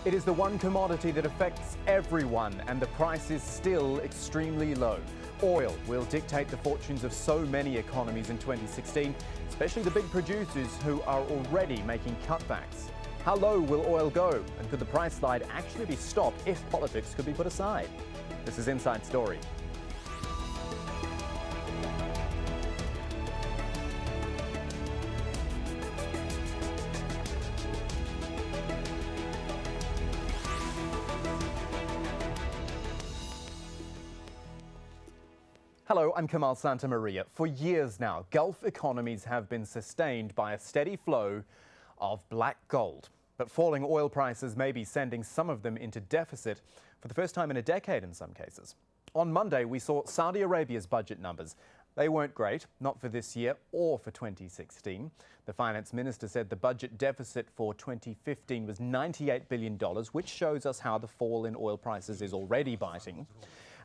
It is the one commodity that affects everyone, and the price is still extremely low. Oil will dictate the fortunes of so many economies in 2016, especially the big producers who are already making cutbacks. How low will oil go, and could the price slide actually be stopped if politics could be put aside? This is Inside Story. Hello, I'm Kamal Santamaria. For years now, Gulf economies have been sustained by a steady flow of black gold. But falling oil prices may be sending some of them into deficit for the first time in a decade in some cases. On Monday, we saw Saudi Arabia's budget numbers. They weren't great, not for this year or for 2016. The finance minister said the budget deficit for 2015 was $98 billion, which shows us how the fall in oil prices is already biting.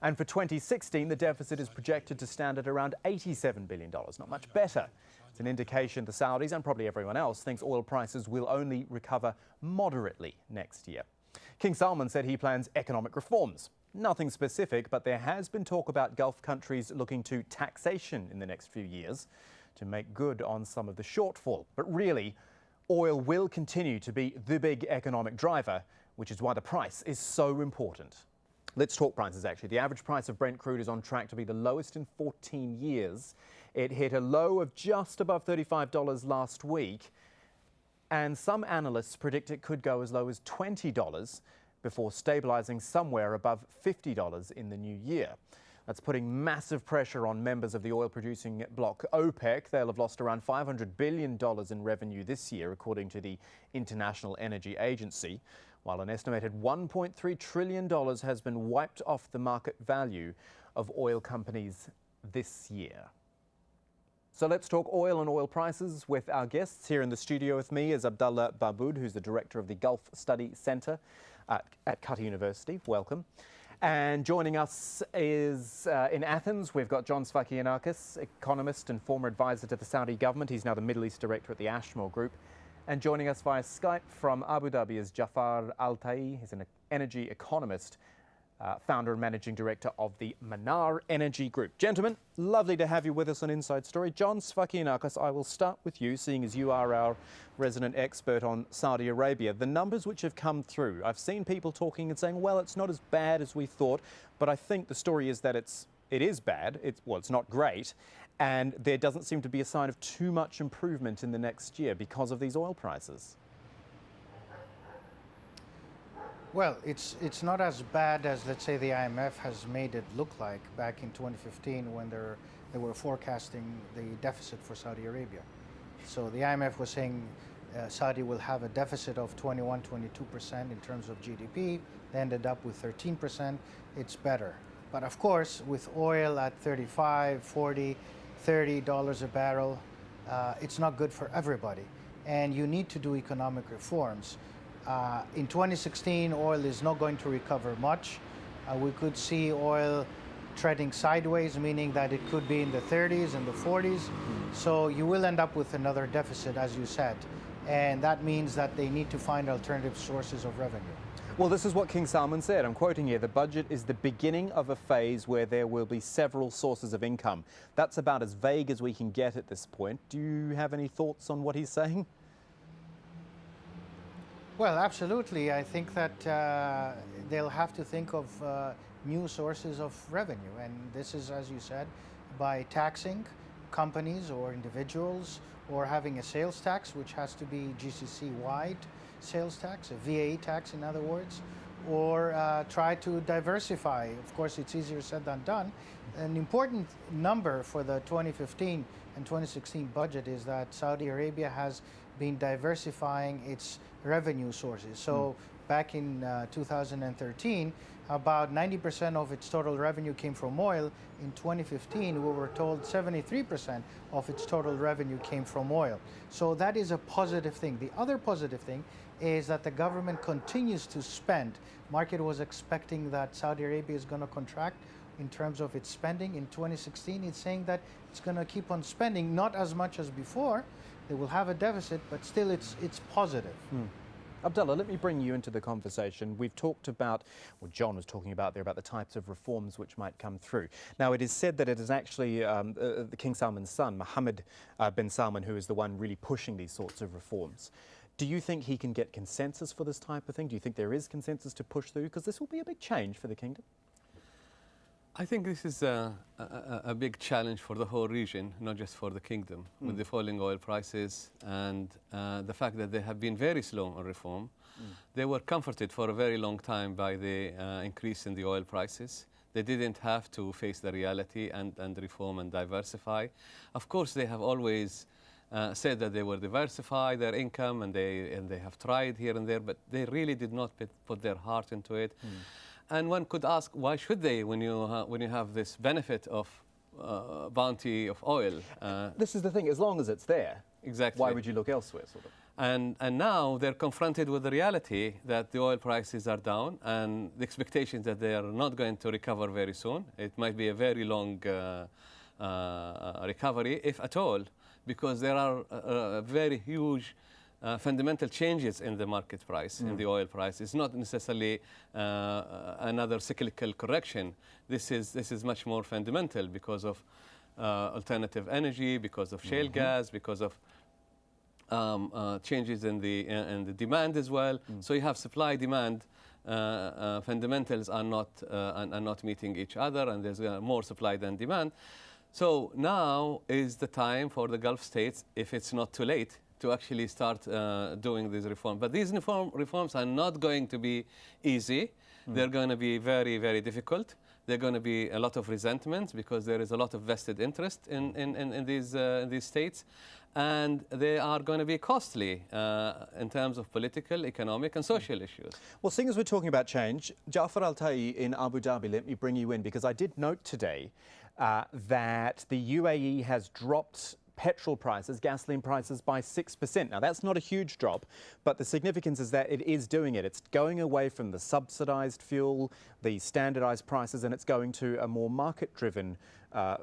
And for 2016, the deficit is projected to stand at around $87 billion, not much better. It's an indication the Saudis and probably everyone else thinks oil prices will only recover moderately next year. King Salman said he plans economic reforms. Nothing specific, but there has been talk about Gulf countries looking to taxation in the next few years to make good on some of the shortfall. But really, oil will continue to be the big economic driver, which is why the price is so important. Let's talk prices, actually. The average price of Brent crude is on track to be the lowest in 14 years. It hit a low of just above $35 last week, and some analysts predict it could go as low as $20 before stabilizing somewhere above $50 in the new year. That's putting massive pressure on members of the oil-producing bloc OPEC. They'll have lost around $500 billion in revenue this year, according to the International Energy Agency, while an estimated $1.3 trillion has been wiped off the market value of oil companies this year. So let's talk oil and oil prices with our guests. Here in the studio with me is Abdullah Babood, who's the director of the Gulf Study Centre at Qatar University. Welcome. And joining us is in Athens, we've got John Sfakianakis, economist and former advisor to the Saudi government. He's now the Middle East director at the Ashmore Group. And joining us via Skype from Abu Dhabi is Jaafar Al-Tai. He's an energy economist, founder and managing director of the Manaar Energy Group. Gentlemen, lovely to have you with us on Inside Story. John Sfakianakis, I will start with you, seeing as you are our resident expert on Saudi Arabia. The numbers which have come through, I've seen people talking and saying, well, it's not as bad as we thought, but I think the story is that it is bad. It's not great. And there doesn't seem to be a sign of too much improvement in the next year because of these oil prices. Well, it's not as bad as, let's say, the IMF has made it look like back in 2015 when they were forecasting the deficit for Saudi Arabia. So the IMF was saying Saudi will have a deficit of 21, 22% in terms of GDP. They ended up with 13%. It's better. But of course, with oil at 35, 40, $30 a barrel, it's not good for everybody. And you need to do economic reforms. In 2016, oil is not going to recover much. We could see oil treading sideways, meaning that it could be in the 30s and the 40s. So you will end up with another deficit, as you said. And that means that they need to find alternative sources of revenue. Well, this is what King Salman said. I'm quoting here, the budget is the beginning of a phase where there will be several sources of income. That's about as vague as we can get at this point. Do you have any thoughts on what he's saying? Well, absolutely. I think that they'll have to think of new sources of revenue. And this is, as you said, by taxing companies or individuals, or having a sales tax, which has to be GCC-wide sales tax, a VAT tax in other words, or try to diversify. Of course, it's easier said than done. An important number for the 2015 and 2016 budget is that Saudi Arabia has been diversifying its revenue sources. So back in 2013, about 90% of its total revenue came from oil. In 2015, we were told 73% of its total revenue came from oil. So that is a positive thing. The other positive thing is that the government continues to spend. Market was expecting that Saudi Arabia is going to contract in terms of its spending. In 2016, it's saying that it's going to keep on spending, not as much as before. They will have a deficit, but still it's positive. Abdullah, let me bring you into the conversation. We've talked about, well, John was talking about there, about the types of reforms which might come through. Now, it is said that it is actually King Salman's son, Mohammed bin Salman, who is the one really pushing these sorts of reforms. Do you think he can get consensus for this type of thing? Do you think there is consensus to push through? Because this will be a big change for the kingdom. I think this is a big challenge for the whole region, not just for the kingdom, with the falling oil prices and the fact that they have been very slow on reform. They were comforted for a very long time by the increase in the oil prices. They didn't have to face the reality and reform and diversify. Of course, they have always said that they will diversify their income, and they have tried here and there, but they really did not put their heart into it. And one could ask, why should they, when you have this benefit of bounty of oil? This is the thing, as long as it's there, Exactly. why would you look elsewhere, sort of? And now they're confronted with the reality that the oil prices are down, and the expectations that they are not going to recover very soon. It might be a very long recovery, if at all, because there are very huge fundamental changes in the market price, in the oil price. It's not necessarily another cyclical correction. This is much more fundamental because of alternative energy, because of shale gas, because of changes in the demand as well. So you have supply demand. Fundamentals are not meeting each other, and there's more supply than demand. So now is the time for the Gulf states, if it's not too late, to actually start doing these reforms. But these reforms are not going to be easy. They're going to be very, very difficult. They're going to be a lot of resentment because there is a lot of vested interest in these states. And they are going to be costly in terms of political, economic and social issues. Well, seeing as we're talking about change, Jaafar Al-Tai in Abu Dhabi, let me bring you in, because I did note today that the UAE has dropped petrol prices, gasoline prices, by 6%. Now, that's not a huge drop, but the significance is that it is doing it. It's going away from the subsidised fuel, the standardised prices, and it's going to a more market-driven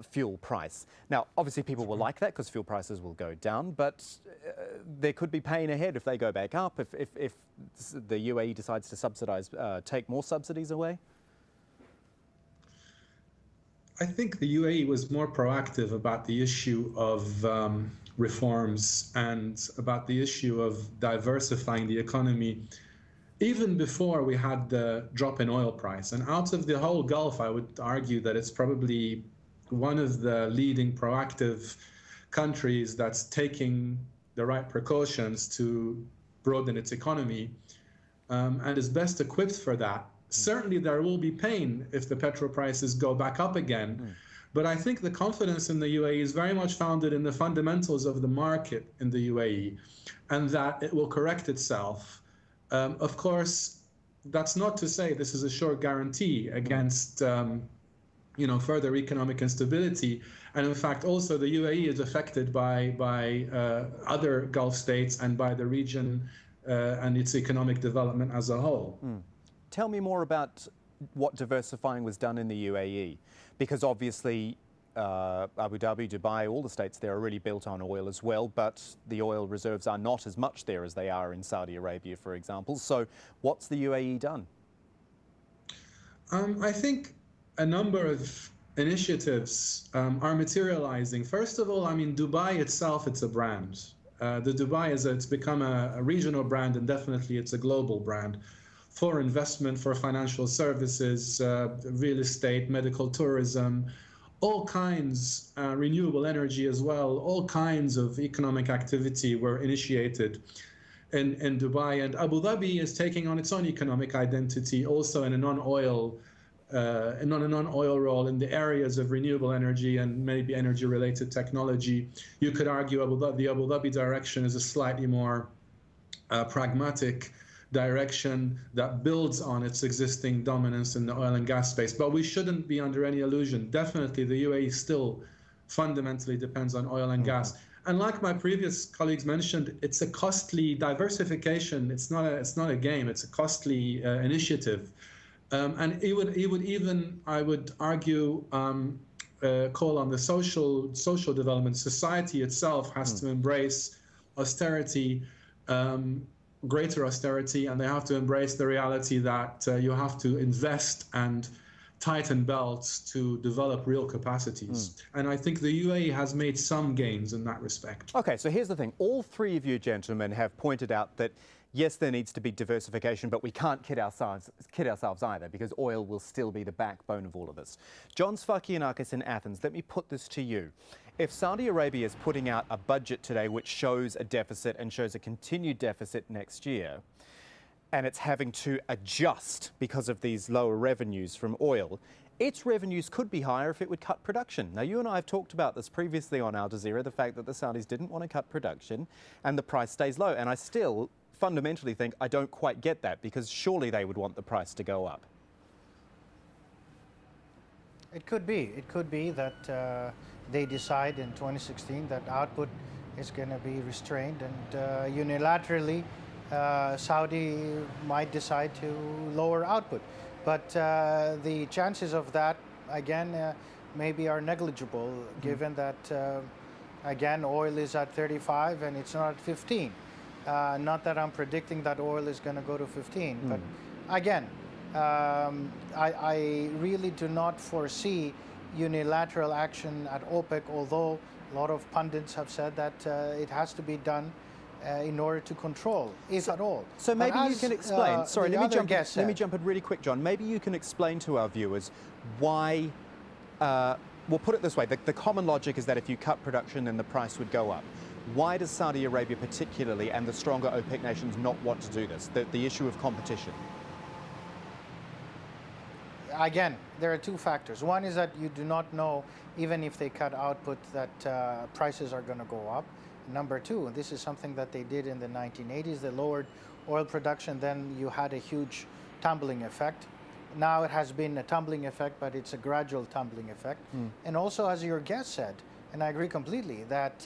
fuel price. Now, obviously, people will like that because fuel prices will go down, but there could be pain ahead if they go back up, if the UAE decides to subsidise, take more subsidies away. I think the UAE was more proactive about the issue of reforms and about the issue of diversifying the economy even before we had the drop in oil price. And out of the whole Gulf, I would argue that it's probably one of the leading proactive countries that's taking the right precautions to broaden its economy and is best equipped for that. Certainly there will be pain if the petrol prices go back up again. But I think the confidence in the UAE is very much founded in the fundamentals of the market in the UAE, and that it will correct itself. Of course, that's not to say this is a sure guarantee against further economic instability. And in fact, also the UAE is affected by other Gulf states and by the region and its economic development as a whole. Tell me more about what diversifying was done in the UAE, because obviously Abu Dhabi, Dubai, all the states there are really built on oil as well, but the oil reserves are not as much there as they are in Saudi Arabia, for example. So what's the UAE done? I think a number of initiatives are materializing. First of all, I mean, Dubai itself, it's a brand. The Dubai it's become a regional brand, and definitely it's a global brand. For investment, for financial services, real estate, medical tourism, all kinds, renewable energy as well, all kinds of economic activity were initiated in Dubai. And Abu Dhabi is taking on its own economic identity also in a non-oil role in the areas of renewable energy and maybe energy-related technology. You could argue the Abu Dhabi direction is a slightly more pragmatic direction that builds on its existing dominance in the oil and gas space. But we shouldn't be under any illusion. Definitely, the UAE still fundamentally depends on oil and gas. And like my previous colleagues mentioned, it's a costly diversification. It's not a game. It's a costly initiative. And it would even, I would argue, call on the social development. Society itself has to embrace austerity. greater austerity, and they have to embrace the reality that you have to invest and tighten belts to develop real capacities. And I think the UAE has made some gains in that respect. Okay, so here's the thing. All three of you gentlemen have pointed out that, yes, there needs to be diversification, but we can't kid ourselves either, because oil will still be the backbone of all of this. John Sfakianakis in Athens, let me put this to you. If Saudi Arabia is putting out a budget today which shows a deficit and shows a continued deficit next year, and it's having to adjust because of these lower revenues from oil, its revenues could be higher if it would cut production. Now, you and I have talked about this previously on Al Jazeera, the fact that the Saudis didn't want to cut production and the price stays low. And I still fundamentally think I don't quite get that, because surely they would want the price to go up. It could be. It could be that they decide in 2016 that output is going to be restrained, and unilaterally Saudi might decide to lower output. But the chances of that, again, maybe are negligible, given that, again, oil is at 35 and it's not at 15. Not that I'm predicting that oil is going to go to 15, but again, I really do not foresee unilateral action at OPEC, although a lot of pundits have said that it has to be done in order to control, if at all. So maybe you can explain. Sorry, let me jump in really quick, John. Maybe you can explain to our viewers why. We'll put it this way: the common logic is that if you cut production, then the price would go up. Why does Saudi Arabia, particularly, and the stronger OPEC nations, not want to do this? The issue of competition. Again, there are two factors. One is that you do not know, even if they cut output, that prices are going to go up. Number two, and this is something that they did in the 1980s, they lowered oil production, then you had a huge tumbling effect. Now it has been a tumbling effect, but it's a gradual tumbling effect. And also, as your guest said, and I agree completely, that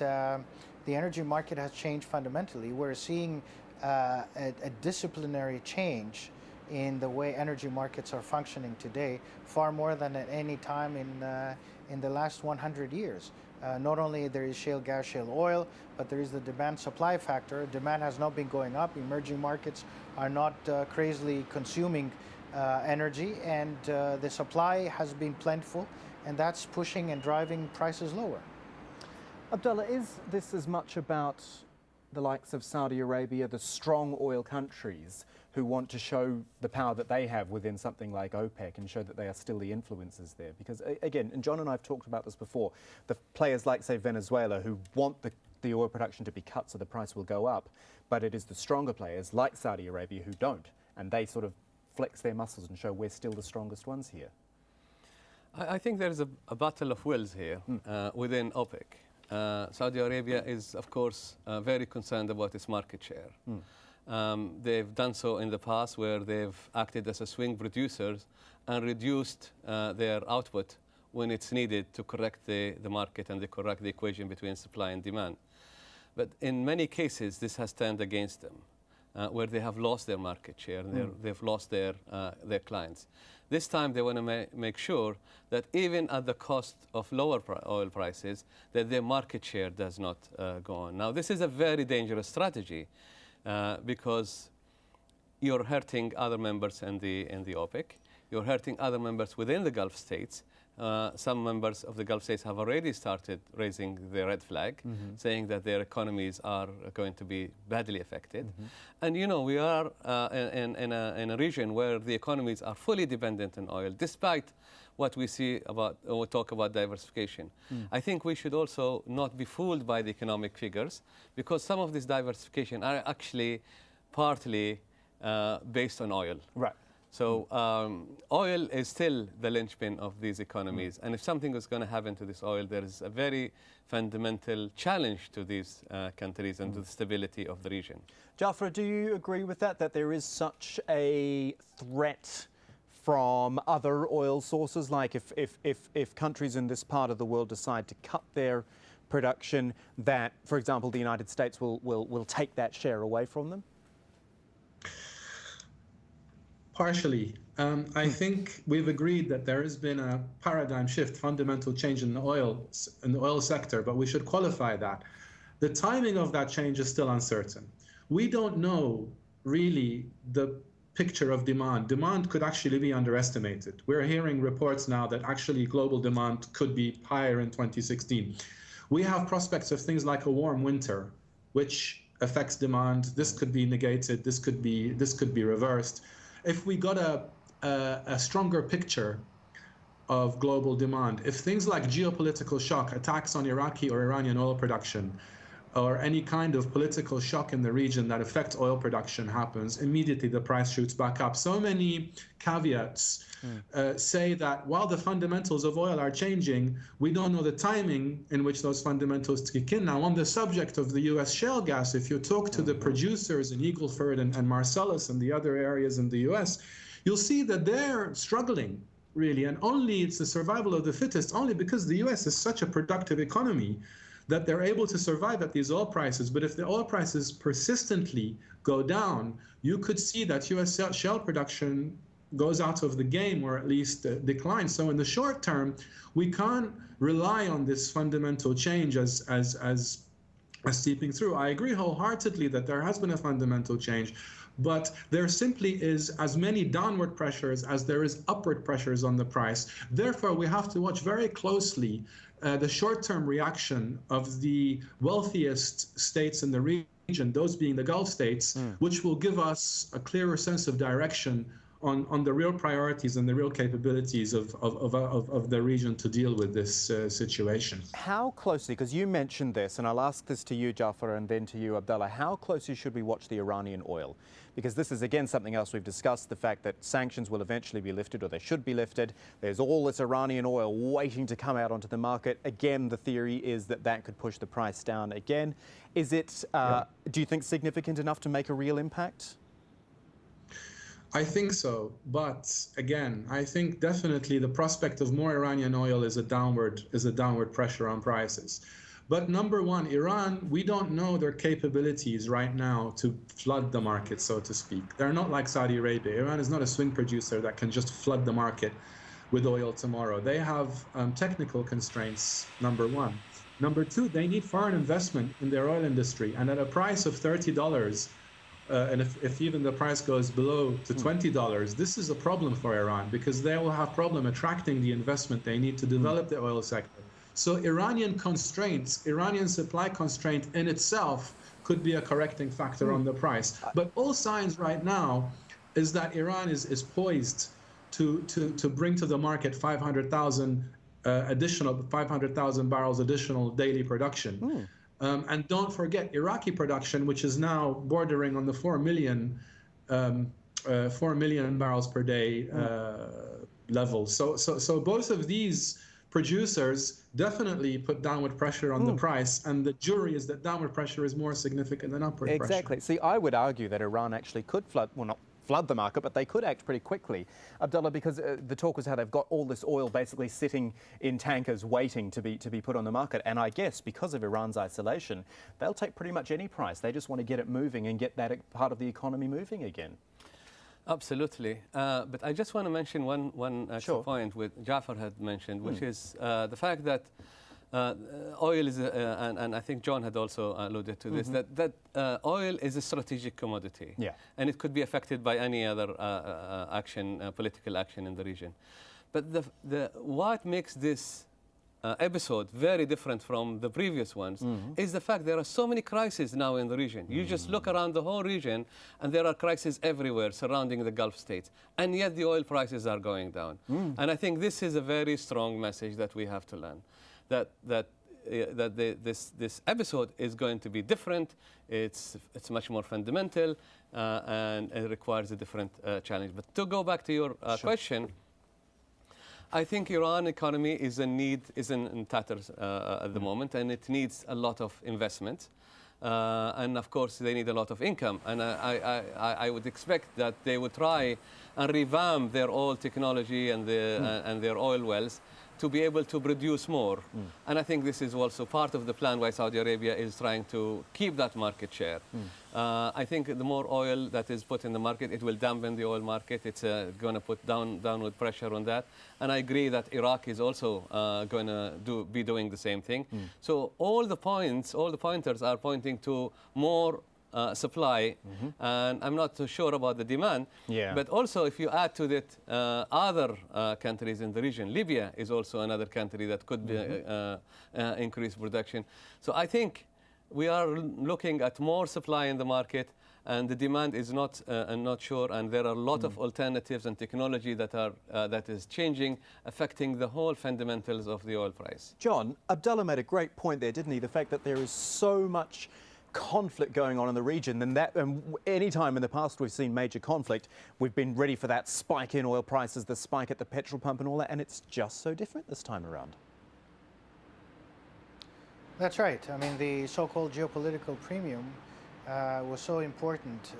the energy market has changed fundamentally. We're seeing a disciplinary change in the way energy markets are functioning today, far more than at any time in the last 100 years. Not only there is shale gas, shale oil, but there is the demand-supply factor. Demand has not been going up. Emerging markets are not crazily consuming energy, and the supply has been plentiful, and that's pushing and driving prices lower. Abdullah, is this as much about the likes of Saudi Arabia, the strong oil countries who want to show the power that they have within something like OPEC and show that they are still the influencers there? Because, again, and John and I have talked about this before, the players like, say, Venezuela, who want the oil production to be cut so the price will go up, but it is the stronger players like Saudi Arabia who don't, and they sort of flex their muscles and show we're still the strongest ones here. I think there's a battle of wills here within OPEC. Saudi Arabia is, of course, very concerned about its market share. They've done so in the past, where they've acted as a swing producers and reduced their output when it's needed to correct the market and to correct the equation between supply and demand. But in many cases, this has turned against them, where they have lost their market share and they've lost their clients. This time, they want to make sure that even at the cost of lower oil prices, that their market share does not go on. Now, this is a very dangerous strategy because you're hurting other members in the OPEC. You're hurting other members within the Gulf states. Some members of the Gulf states have already started raising the red flag, saying that their economies are going to be badly affected. And, you know, we are in a region where the economies are fully dependent on oil, despite what we see about, or talk about diversification. I think we should also not be fooled by the economic figures, because some of this diversification are actually partly based on oil. Right. So oil is still the linchpin of these economies. And if something is going to happen to this oil, there is a very fundamental challenge to these countries and to the stability of the region. Jaafar, do you agree with that there is such a threat from other oil sources? Like if countries in this part of the world decide to cut their production, that, for example, the United States will take that share away from them? Partially. I think we've agreed that there has been a paradigm shift, fundamental change in the oil sector, but we should qualify that. The timing of that change is still uncertain. We don't know really the picture of demand. Demand could actually be underestimated. We're hearing reports now that actually global demand could be higher in 2016. We have prospects of things like a warm winter, which affects demand. This could be negated. This could be reversed. If we got a stronger picture of global demand, if things like geopolitical shock, attacks on Iraqi or Iranian oil production, or any kind of political shock in the region that affects oil production happens, immediately the price shoots back up. So many caveats say that while the fundamentals of oil are changing, we don't know the timing in which those fundamentals kick in. Now, on the subject of the U.S. shale gas, if you talk to the producers in Eagle Ford and Marcellus and the other areas in the U.S., you'll see that they're struggling, really, and only it's the survival of the fittest, only because the U.S. is such a productive economy that they're able to survive at these oil prices. But if the oil prices persistently go down, you could see that U.S. shale production goes out of the game, or at least declines. So in the short term, we can't rely on this fundamental change as seeping through. I agree wholeheartedly that there has been a fundamental change, but there simply is as many downward pressures as there is upward pressures on the price. Therefore, we have to watch very closely the short-term reaction of the wealthiest states in the region, those being the Gulf states, which will give us a clearer sense of direction on the real priorities and the real capabilities of the region to deal with this situation. How closely, because you mentioned this, and I'll ask this to you, Jaafar, and then to you, Abdullah, how closely should we watch the Iranian oil? Because this is, again, something else we've discussed, the fact that sanctions will eventually be lifted, or they should be lifted. There's all this Iranian oil waiting to come out onto the market. Again, the theory is that that could push the price down again. Is it, do you think, significant enough to make a real impact? I think so, but again, I think definitely the prospect of more Iranian oil is a downward pressure on prices. But number one, Iran, we don't know their capabilities right now to flood the market, so to speak. They're not like Saudi Arabia. Iran is not a swing producer that can just flood the market with oil tomorrow. They have technical constraints, number one. Number two, they need foreign investment in their oil industry, and at a price of $30, and if even the price goes below to $20, this is a problem for Iran, because they will have problem attracting the investment they need to develop the oil sector. So Iranian constraints, Iranian supply constraint in itself could be a correcting factor on the price. But all signs right now is that Iran is poised to bring to the market 500,000 barrels additional daily production. And don't forget Iraqi production, which is now bordering on the 4 million barrels per day level. So both of these producers definitely put downward pressure on the price, and the jury is that downward pressure is more significant than upward pressure. Exactly. See, I would argue that Iran actually could flood, well, not flood the market, but they could act pretty quickly, Abdullah, because the talk was how they've got all this oil basically sitting in tankers waiting to be put on the market. And I guess because of Iran's isolation, they'll take pretty much any price. They just want to get it moving and get that part of the economy moving again. Absolutely. But I just want to mention one Sure. point which Jaafar had mentioned, which is the fact that oil is, and I think John had also alluded to this, that oil is a strategic commodity. Yeah. And it could be affected by any other political action in the region. But what makes this episode very different from the previous ones is the fact there are so many crises now in the region. You just look around the whole region and there are crises everywhere surrounding the Gulf states, and yet the oil prices are going down. And I think this is a very strong message that we have to learn, that this episode is going to be different. It's much more fundamental, and it requires a different challenge. But to go back to your question, I think Iran economy is in tatters at the moment, and it needs a lot of investment. And of course, they need a lot of income. And I would expect that they would try and revamp their oil technology and their oil wells to be able to produce more. And I think this is also part of the plan why Saudi Arabia is trying to keep that market share. I think the more oil that is put in the market, it will dampen the oil market. It's going to put downward pressure on that. And I agree that Iraq is also going to be doing the same thing. So all the pointers are pointing to more supply, and I'm not too sure about the demand. Yeah. But also, if you add to that other countries in the region, Libya is also another country that could increase production. So I think we are looking at more supply in the market, and the demand is not sure, and there are a lot of alternatives and technology that is changing, affecting the whole fundamentals of the oil price. John, Abdullah made a great point there, didn't he? The fact that there is so much conflict going on in the region, and that any time in the past we've seen major conflict, we've been ready for that spike in oil prices, the spike at the petrol pump and all that, and it's just so different this time around. That's right. I mean, the so-called geopolitical premium was so important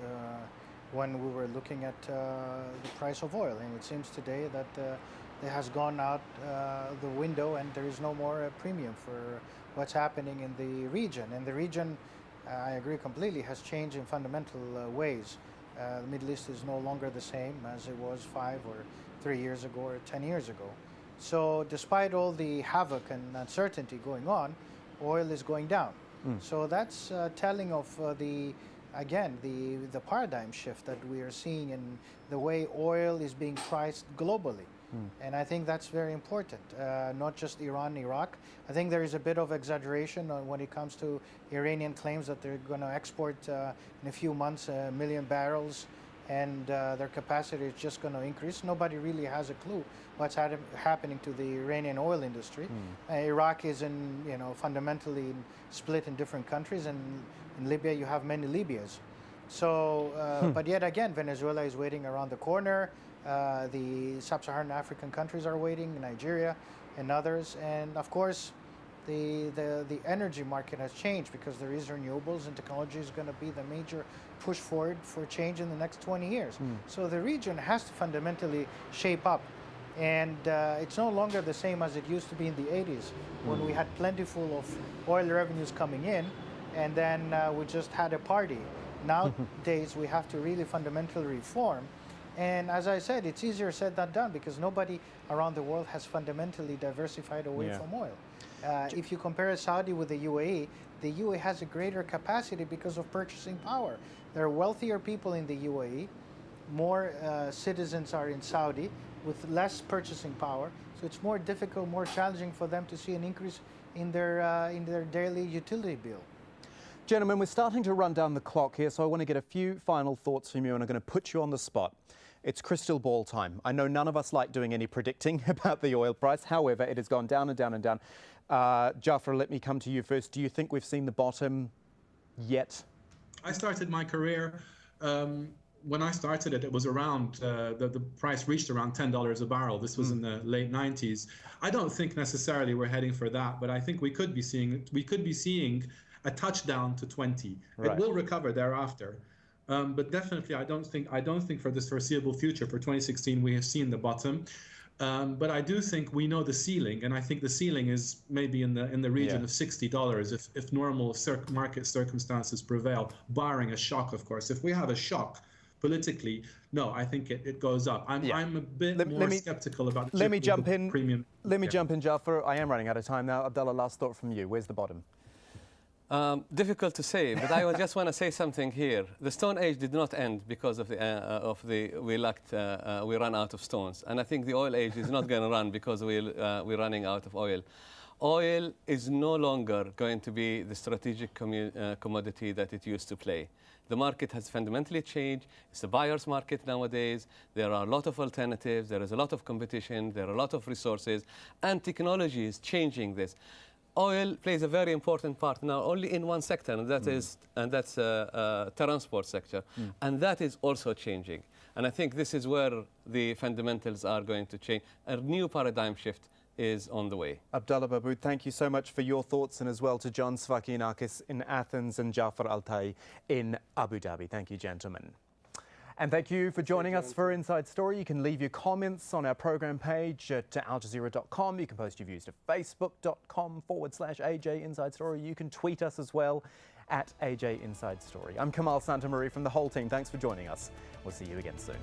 when we were looking at the price of oil, and it seems today that it has gone out the window, and there is no more premium for what's happening in the region. And the region, I agree completely, has changed in fundamental ways. The Middle East is no longer the same as it was 5 or 3 years ago or 10 years ago. So despite all the havoc and uncertainty going on, oil is going down. So that's telling of the paradigm shift that we are seeing in the way oil is being priced globally. And I think that's very important, not just Iran, Iraq. I think there is a bit of exaggeration when it comes to Iranian claims that they're going to export in a few months 1 million barrels, and their capacity is just going to increase. Nobody really has a clue what's happening to the Iranian oil industry. Iraq is fundamentally split in different countries, and in Libya you have many Libyas. So, but yet again, Venezuela is waiting around the corner. The sub-Saharan African countries are waiting, Nigeria and others, and of course the energy market has changed because there is renewables, and technology is going to be the major push forward for change in the next 20 years. So the region has to fundamentally shape up, and it's no longer the same as it used to be in the 80s when we had plentiful of oil revenues coming in, and then we just had a party. Nowadays we have to really fundamentally reform. And as I said, it's easier said than done because nobody around the world has fundamentally diversified away from oil. If you compare Saudi with the UAE has a greater capacity because of purchasing power. There are wealthier people in the UAE, more citizens are in Saudi with less purchasing power, so it's more difficult, more challenging for them to see an increase in their daily utility bill. Gentlemen, we're starting to run down the clock here, so I want to get a few final thoughts from you, and I'm going to put you on the spot. It's crystal ball time. I know none of us like doing any predicting about the oil price. However, it has gone down and down and down. Jaafar, let me come to you first. Do you think we've seen the bottom yet? I started my career, when I started it was around, the price reached around $10 a barrel. This was in the late 90s. I don't think necessarily we're heading for that, but I think we could be seeing a touchdown to 20. Right. It will recover thereafter. But definitely, I don't think for this foreseeable future, for 2016, we have seen the bottom. But I do think we know the ceiling, and I think the ceiling is maybe in the region of $60 if normal market circumstances prevail, barring a shock, of course. If we have a shock politically, no, I think it goes up. I'm a bit more skeptical about the premium. Let me jump in, Jaafar. I am running out of time now. Abdullah, last thought from you. Where's the bottom? Difficult to say, but I just want to say something here. The Stone Age did not end because of we ran out of stones, and I think the oil age is not going to run because we're running out of oil. Oil is no longer going to be the strategic commodity that it used to play. The market has fundamentally changed. It's a buyer's market nowadays. There are a lot of alternatives. There is a lot of competition. There are a lot of resources, and technology is changing this. Oil plays a very important part now only in one sector, and that's transport sector, and that is also changing. And I think this is where the fundamentals are going to change. A new paradigm shift is on the way. Abdullah Babood, thank you so much for your thoughts, and as well to John Sfakinakis in Athens and Jaafar Altai in Abu Dhabi. Thank you, gentlemen. And thank you for joining us for Inside Story. You can leave your comments on our program page at aljazeera.com. You can post your views to facebook.com/AJ Inside Story. You can tweet us as well at AJ Inside Story. I'm Kamal Santamaria from the whole team. Thanks for joining us. We'll see you again soon.